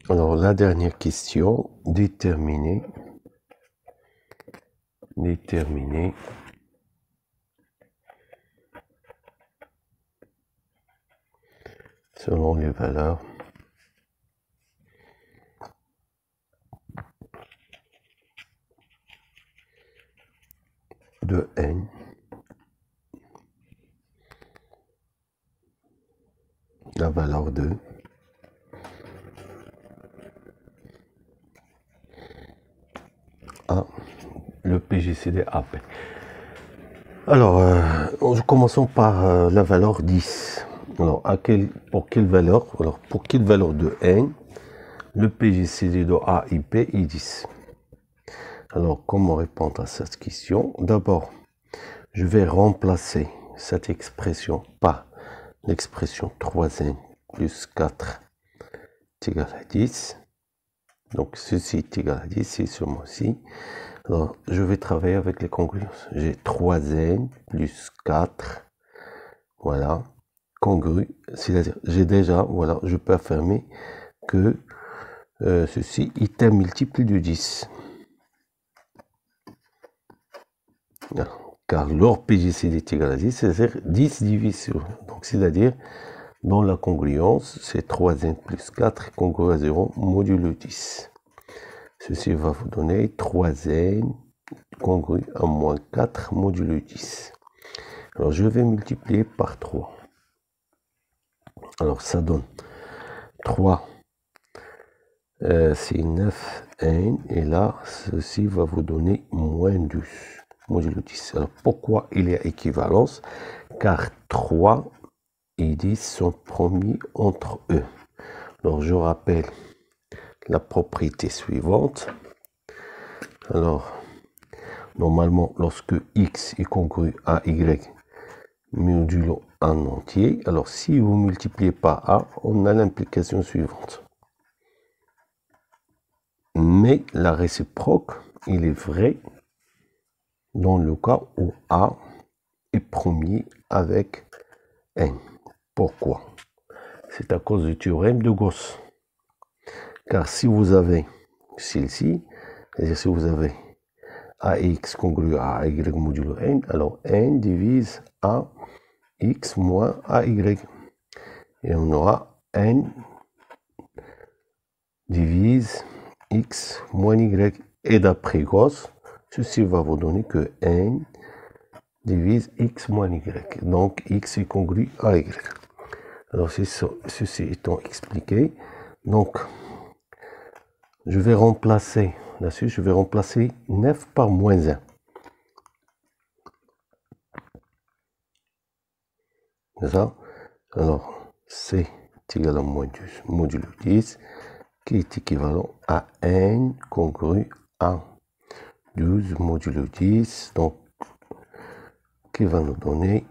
Alors, la dernière question, déterminer selon les valeurs de n la valeur de A, le PGCD AP. Alors, commençons par la valeur 10. Alors, pour quelle valeur de n le PGCD de A et B est 10? Alors, comment répondre à cette question? D'abord, je vais remplacer cette expression par l'expression 3n plus 4 est égal à 10. Donc, ceci est égal à 10 et ceci. Alors, je vais travailler avec les congruences. J'ai 3n plus 4, voilà, congru, c'est-à-dire, j'ai déjà, voilà, je peux affirmer que ceci est un multiple de 10. Voilà. Car leur PGCD est égal à 10, c'est-à-dire 10 divisé sur 1. Donc, c'est-à-dire, dans la congruence, c'est 3n plus 4 congru à 0 modulo 10. Ceci va vous donner 3n congru à moins 4 modulo 10. Alors, je vais multiplier par 3. Alors, ça donne 3, c'est 9n, et là, ceci va vous donner moins 12 modulo 10. Alors, pourquoi il y a équivalence? Car 3 et 10 sont promis entre eux. Alors, je rappelle la propriété suivante. Alors, normalement, lorsque x est congru à y modulo 1 entier, alors si vous multipliez par a, on a l'implication suivante. Mais la réciproque, il est vrai dans le cas où a est premier avec n. Pourquoi? C'est à cause du théorème de Gauss. Car si vous avez celle-ci, c'est-à-dire si vous avez ax congru à y modulo n, alors n divise ax moins ay. Et on aura n divise x moins y. Et d'après Gauss, ceci va vous donner que n divise x moins y. Donc x est congru à y. Alors ceci étant expliqué, donc je vais remplacer là-dessus, je vais remplacer 9 par moins 1. C'est ça? Alors c est égal à moins 12 modulo 10, qui est équivalent à n congru à 12 modulo 10, donc qui va nous donner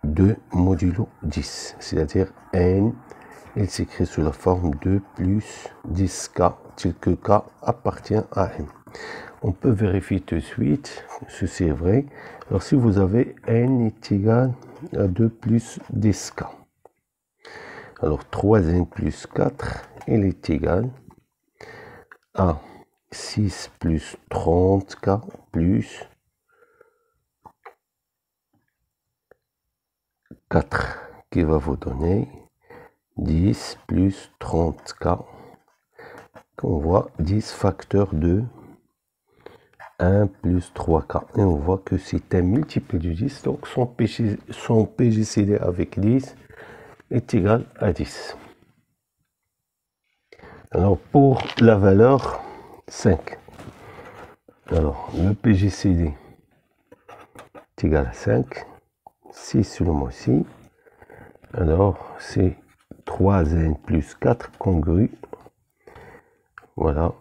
2 modulo 10, c'est-à-dire n, il s'écrit sous la forme 2 plus 10k, tel que k appartient à n. On peut vérifier tout de suite, ceci est vrai. Alors si vous avez n est égal à 2 plus 10k, alors 3n plus 4, il est égal à 6 plus 30k plus 4, qui va vous donner 10 plus 30k, qu'on voit 10 facteur de 1 plus 3k. Et on voit que c'est un multiple de 10, donc son PGCD avec 10 est égal à 10. Alors pour la valeur 5, alors le PGCD est égal à 5, si seulement si, alors c'est 3n plus 4 congru, voilà,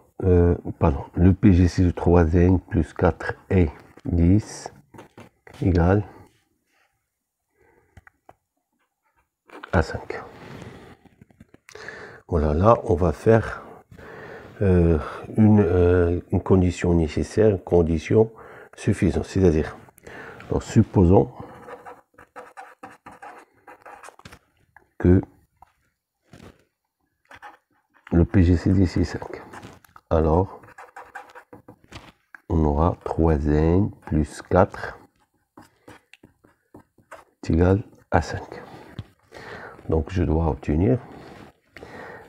pardon, le PGCD de 3n plus 4 est 10 égale à 5. Voilà, là on va faire une condition nécessaire, une condition suffisante, c'est-à-dire, supposons que le PGCD c'est 5. Alors, on aura 3n plus 4 est égal à 5. Donc, je dois obtenir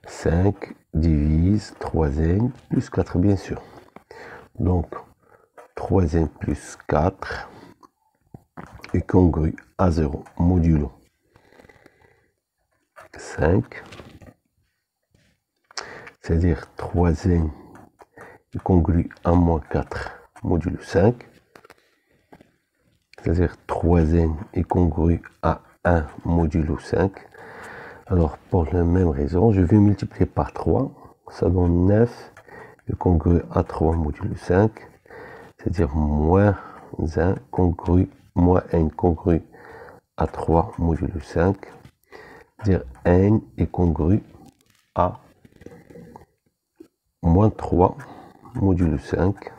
5 divise 3n plus 4, bien sûr. Donc, 3n plus 4 est congru à 0, modulo 5. C'est-à-dire 3n est congru à moins 4 modulo 5. C'est-à-dire 3n est congru à 1 modulo 5. Alors, pour la même raison, je vais multiplier par 3. Ça donne 9 est congru à 3 modulo 5. C'est-à-dire moins 1 congru, moins n congru à 3 modulo 5. C'est-à-dire n est congru à moins 3 modulo 5.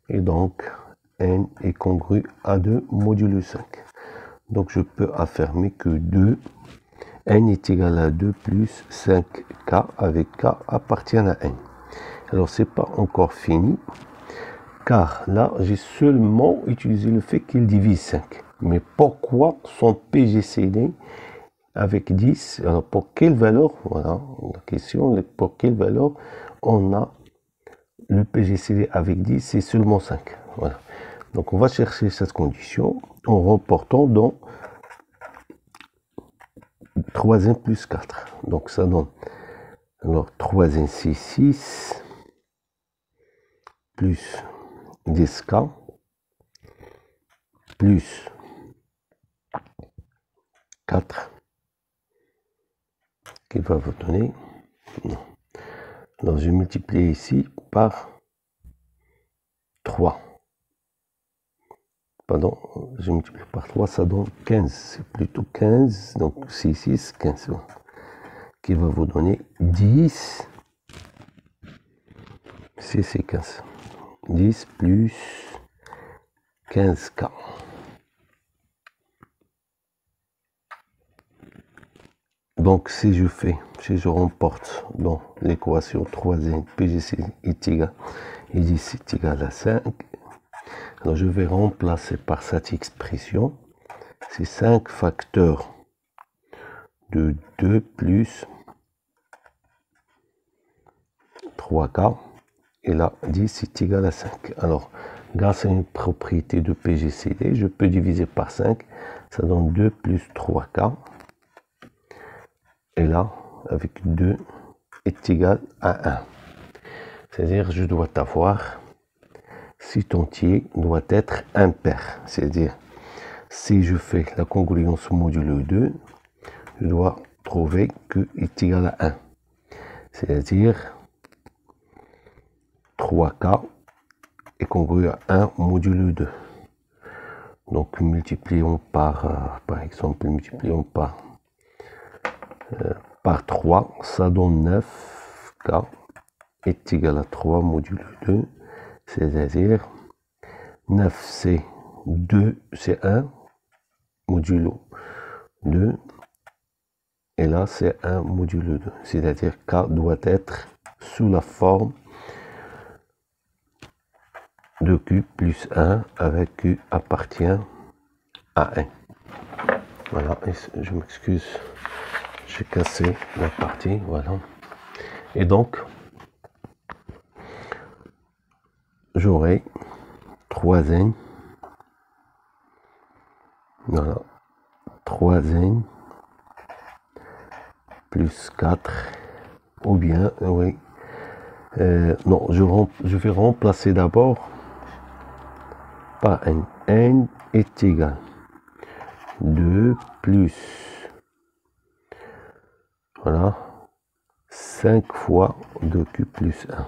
Et donc, n est congru à 2 modulo 5. Donc, je peux affirmer que 2, n est égal à 2 plus 5k avec k appartient à n. Alors, c'est pas encore fini, car là, j'ai seulement utilisé le fait qu'il divise 5. Mais pourquoi son PGCD avec 10? Alors, pour quelle valeur? Voilà, la question, pour quelle valeur on a le PGCD avec 10? C'est seulement 5. Voilà. Donc, on va chercher cette condition en reportant dans 3n plus 4. Donc, ça donne, alors, 3n c'est 6 plus 10k plus 4 qui va vous donner, non. Alors, je multiplie ici par 3. Pardon, je multiplie par 3, ça donne 15. C'est plutôt 15, donc 6, 6, 15. Bon. Qui va vous donner 10. C'est 15. 10 plus 15k. Donc, si je remporte dans l'équation 3n PGC est égal, et 10 est égal à 5, alors je vais remplacer par cette expression, c'est 5 facteurs de 2 plus 3k, et là, 10 est égal à 5. Alors, grâce à une propriété de PGCD, je peux diviser par 5, ça donne 2 plus 3k. Et là, avec 2 est égal à 1. C'est-à-dire, je dois avoir, cet entier doit être impair. C'est-à-dire, si je fais la congruence modulo 2, je dois trouver que est égal à 1. C'est-à-dire, 3k est congru à 1 modulo 2. Donc, multiplions par exemple, multiplions par 3, ça donne 9k est égal à 3 modulo 2, c'est-à-dire 9 c'est 2, c'est 1 modulo 2, et là c'est 1 modulo 2, c'est-à-dire k doit être sous la forme de q plus 1 avec q appartient à n. Voilà, et je m'excuse. J'ai cassé la partie, voilà. Et donc, j'aurai 3n, voilà, 3n plus 4, ou bien, oui, non, je vais remplacer d'abord par n. N est égal 2 plus, voilà, 5 fois 2q plus 1,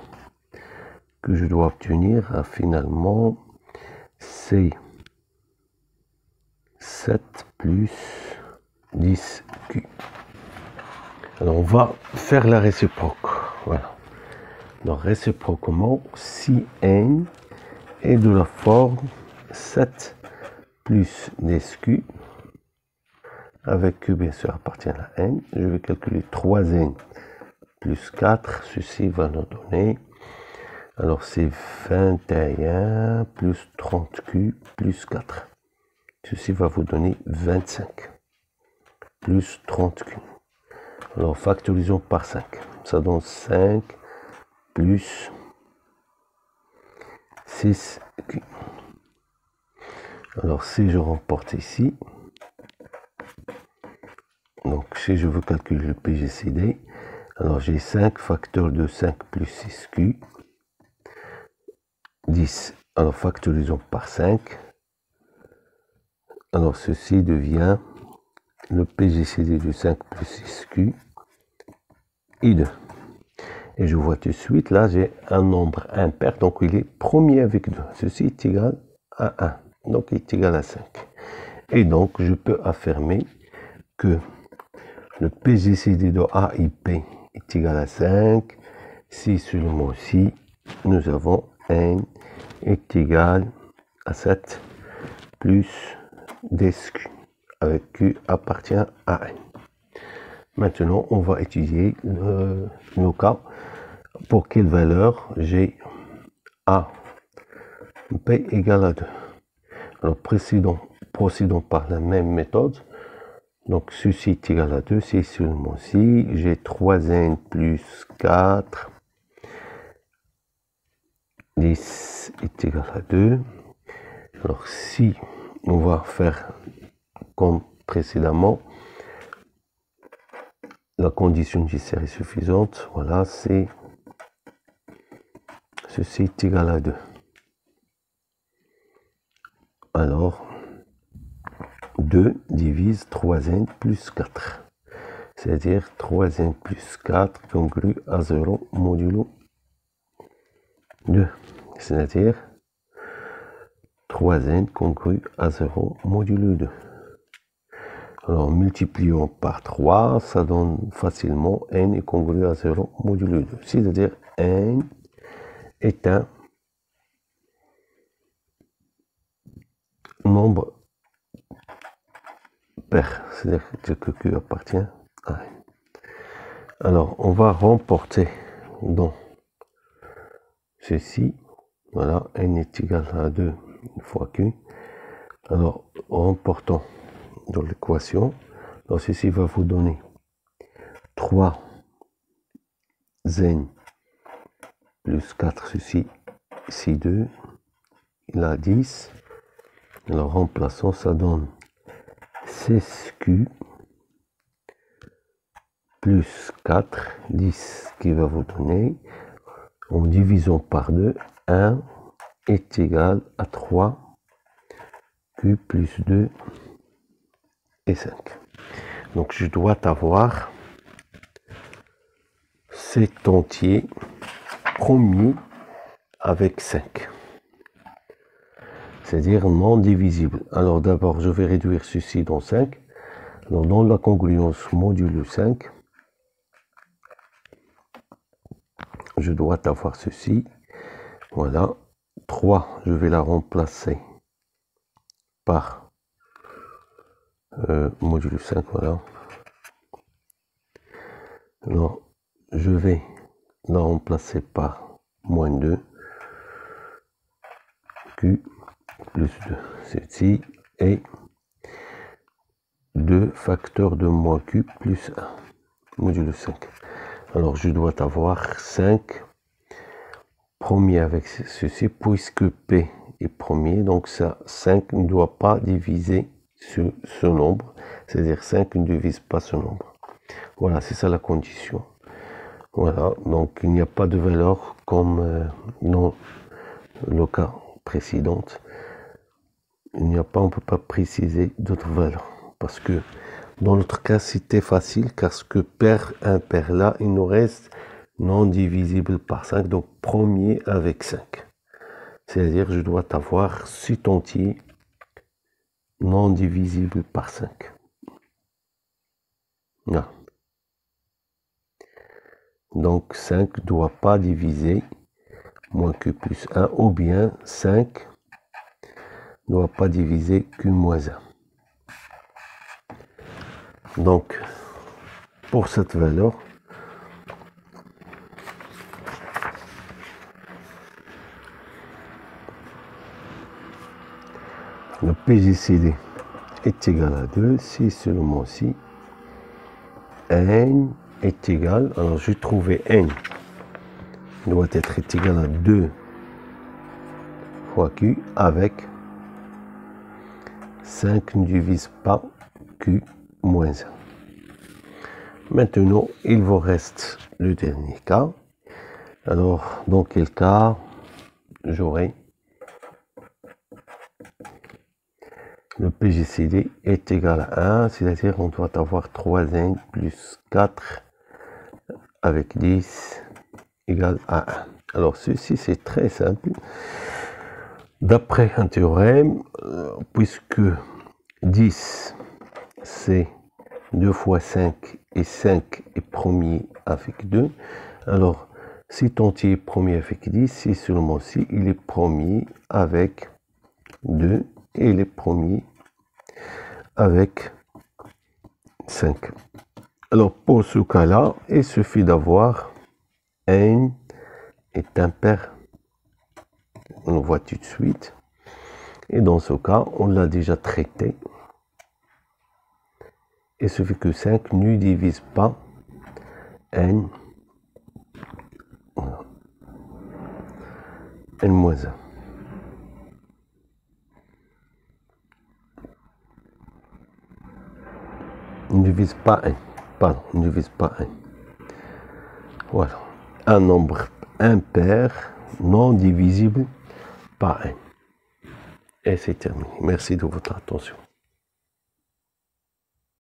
que je dois obtenir finalement, c'est 7 plus 10q. Alors, on va faire la réciproque. Voilà. Donc, réciproquement, si n est de la forme 7 plus 10q, avec q bien sûr appartient à n, je vais calculer 3n plus 4, ceci va nous donner, alors c'est 21 plus 30Q plus 4. Ceci va vous donner 25 plus 30Q. Alors factorisons par 5. Ça donne 5 plus 6Q. Alors si je remporte ici, donc si je veux calculer le PGCD, alors j'ai 5 facteurs de 5 plus 6Q, 10. Alors factorisons par 5. Alors ceci devient le PGCD de 5 plus 6Q I2. Et je vois tout de suite, là j'ai un nombre impair, donc il est premier avec 2. Ceci est égal à 1, donc il est égal à 5. Et donc je peux affirmer que le PGCD de AIP est égal à 5, si seulement si nous avons N est égal à 7 plus 10Q, avec Q appartient à N. Maintenant, on va étudier le cas pour quelle valeur j'ai A P égale à 2. Alors, procédons par la même méthode. Donc, ceci est égal à 2, c'est seulement si j'ai 3n plus 4, 10 est égal à 2. Alors, si on va faire comme précédemment, la condition nécessaire est suffisante, voilà, c'est ceci est égal à 2. Alors, 2 divise 3n plus 4. C'est-à-dire 3n plus 4 congru à 0 modulo 2. C'est-à-dire 3n congru à 0 modulo 2. Alors, multiplions par 3, ça donne facilement n est congru à 0 modulo 2. C'est-à-dire n est un nombre pair, c'est-à-dire que Q appartient à N. Alors, on va remporter dans ceci, voilà, N est égal à 2 fois Q. Alors, remportons dans l'équation, donc ceci va vous donner 3 N plus 4, ceci, ici 2, il a 10. Alors, remplaçons, ça donne 16Q plus 4, 10 qui va vous donner, en divisant par 2, 1 est égal à 3, Q plus 2 et 5. Donc je dois avoir cet entier premier avec 5. C'est-à-dire non divisible. Alors d'abord, je vais réduire ceci dans 5. Alors dans la congruence modulo 5, je dois avoir ceci. Voilà. 3, je vais la remplacer par modulo 5. Voilà. Alors, je vais la remplacer par moins 2. Q plus 2. Ceci est 2 facteurs de moins Q plus 1, modulo 5. Alors, je dois avoir 5 premier avec ceci, puisque P est premier, donc ça, 5 ne doit pas diviser ce nombre, c'est-à-dire 5 ne divise pas ce nombre. Voilà, c'est ça la condition. Voilà, donc il n'y a pas de valeur comme dans le cas précédent. Il n'y a pas, on ne peut pas préciser d'autres valeurs. Parce que dans notre cas, c'était facile, parce que pair impair là, il nous reste non divisible par 5, donc premier avec 5. C'est-à-dire, je dois avoir 6 entiers non divisible par 5. Là. Donc 5 ne doit pas diviser moins Q plus 1, ou bien 5 ne doit pas diviser Q moins 1. Donc, pour cette valeur, Le PGCD est égal à 2 si seulement si n est égal, alors j'ai trouvé n doit être égal à 2 fois q avec 5 ne divise pas q moins 1. Maintenant, il vous reste le dernier cas. Alors, dans quel cas j'aurai le PGCD est égal à 1, c'est-à-dire on doit avoir 3n plus 4 avec 10 égale à 1. Alors, ceci, c'est très simple. D'après un théorème, puisque 10, c'est 2 fois 5 et 5 est premier avec 2, alors si ton est premier avec 10, c'est seulement si il est premier avec 2 et il est premier avec 5. Alors pour ce cas-là, il suffit d'avoir n est impair. On le voit tout de suite. Et dans ce cas, on l'a déjà traité. Il suffit que 5 ne divise pas n, n moins 1. Ne divise pas n. Pardon, ne divise pas n. Voilà. Un nombre impair non divisible par n. Et c'est terminé. Merci de votre attention.